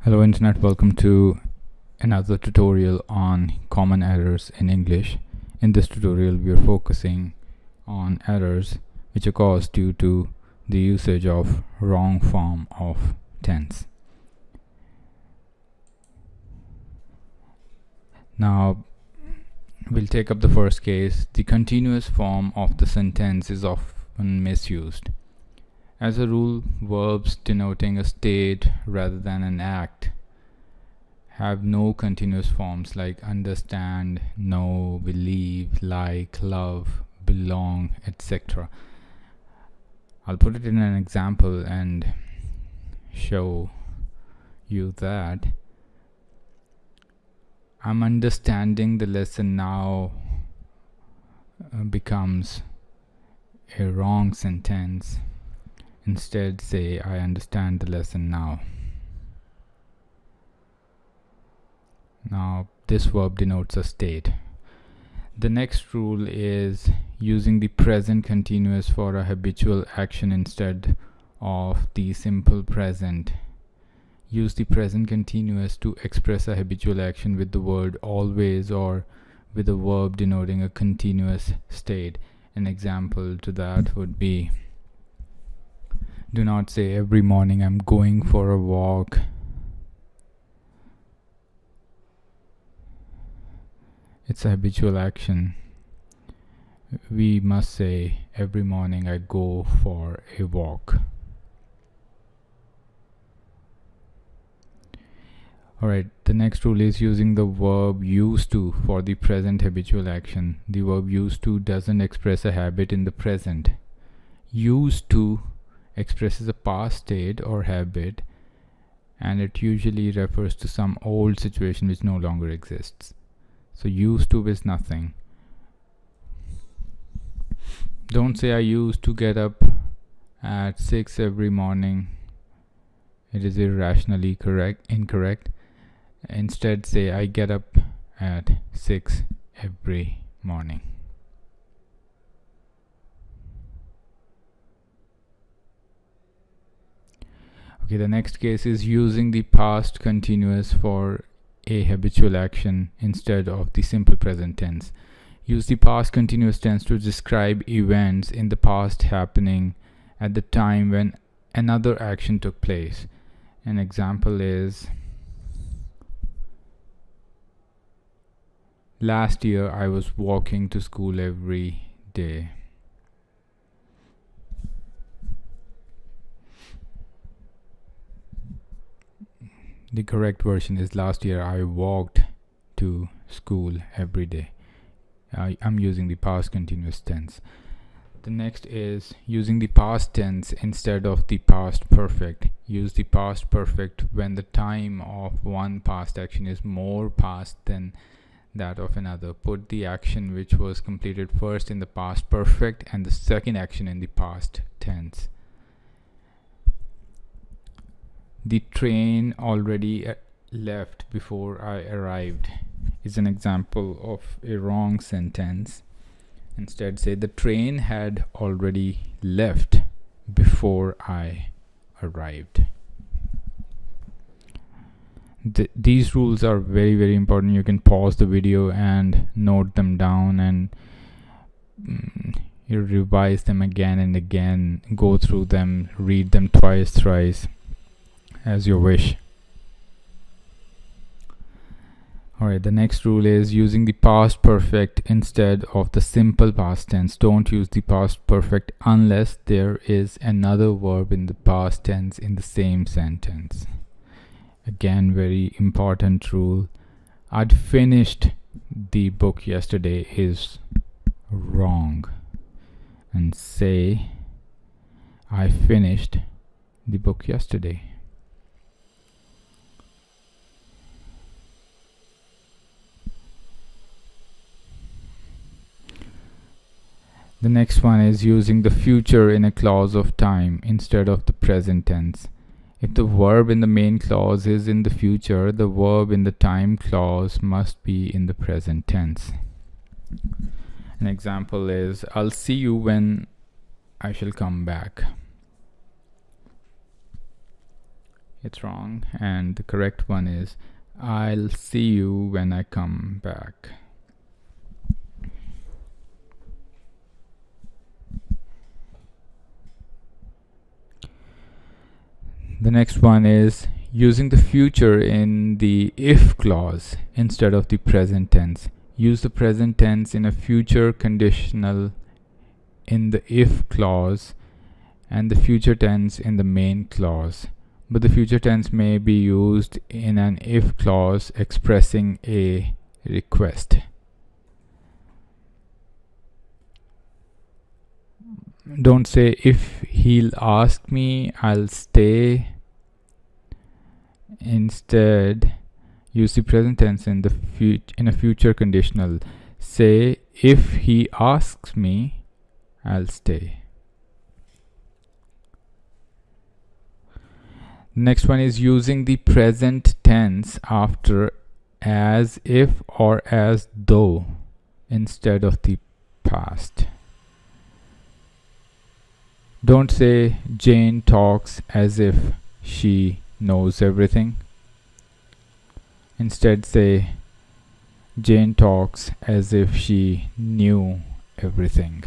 Hello Internet, welcome to another tutorial on common errors in English. In this tutorial we are focusing on errors which are caused due to the usage of wrong form of tense. Now we'll take up the first case. The continuous form of the sentence is often misused. As a rule, verbs denoting a state rather than an act have no continuous forms like understand, know, believe, like, love, belong, etc. I'll put it in an example and show you that I'm understanding the lesson now becomes a wrong sentence. Instead, say, I understand the lesson now. Now, this verb denotes a state. The next rule is using the present continuous for a habitual action instead of the simple present. Use the present continuous to express a habitual action with the word always or with a verb denoting a continuous state. An example to that would be, do not say every morning I'm going for a walk. It's a habitual action. We must say every morning I go for a walk. Alright, the next rule is using the verb used to for the present habitual action. The verb used to doesn't express a habit in the present. Used to expresses a past state or habit, and it usually refers to some old situation which no longer exists. So used to is nothing. Don't say I used to get up at 6 every morning. It is irrationally incorrect. Instead say I get up at 6 every morning. Okay, the next case is using the past continuous for a habitual action instead of the simple present tense. Use the past continuous tense to describe events in the past happening at the time when another action took place. An example is, last year I was walking to school every day. The correct version is last year I walked to school every day. I'm using the past continuous tense. The next is using the past tense instead of the past perfect. Use the past perfect when the time of one past action is more past than that of another. Put the action which was completed first in the past perfect and the second action in the past tense. The train already left before I arrived is an example of a wrong sentence. Instead say the train had already left before I arrived. These rules are very, very important. You can pause the video and note them down and you revise them again and again, go through them, read them twice, thrice, as you wish. Alright, the next rule is using the past perfect instead of the simple past tense. Don't use the past perfect unless there is another verb in the past tense in the same sentence. Again, very important rule. I'd finished the book yesterday is wrong. And say I finished the book yesterday. The next one is using the future in a clause of time instead of the present tense. If the verb in the main clause is in the future, the verb in the time clause must be in the present tense. An example is, I'll see you when I shall come back. It's wrong, and the correct one is I'll see you when I come back. The next one is using the future in the if clause instead of the present tense. Use the present tense in a future conditional in the if clause and the future tense in the main clause. But the future tense may be used in an if clause expressing a request. Don't say if he'll ask me, I'll stay. Instead, use the present tense in a future conditional. Say if he asks me, I'll stay. Next one is using the present tense after as if or as though instead of the past. Don't say Jane talks as if she knows everything. Instead say Jane talks as if she knew everything.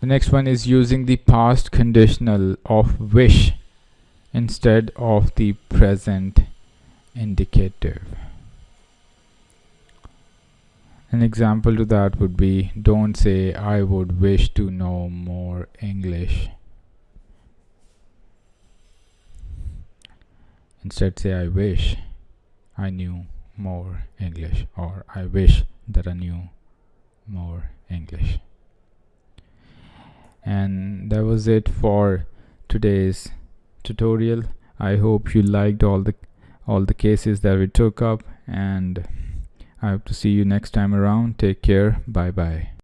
The next one is using the past conditional of wish instead of the present indicative. An example to that would be, don't say I would wish to know more English. Instead say I wish I knew more English, or I wish that I knew more English. And that was it for today's tutorial. I hope you liked all the cases that we took up, and I hope to see you next time around. Take care. Bye bye.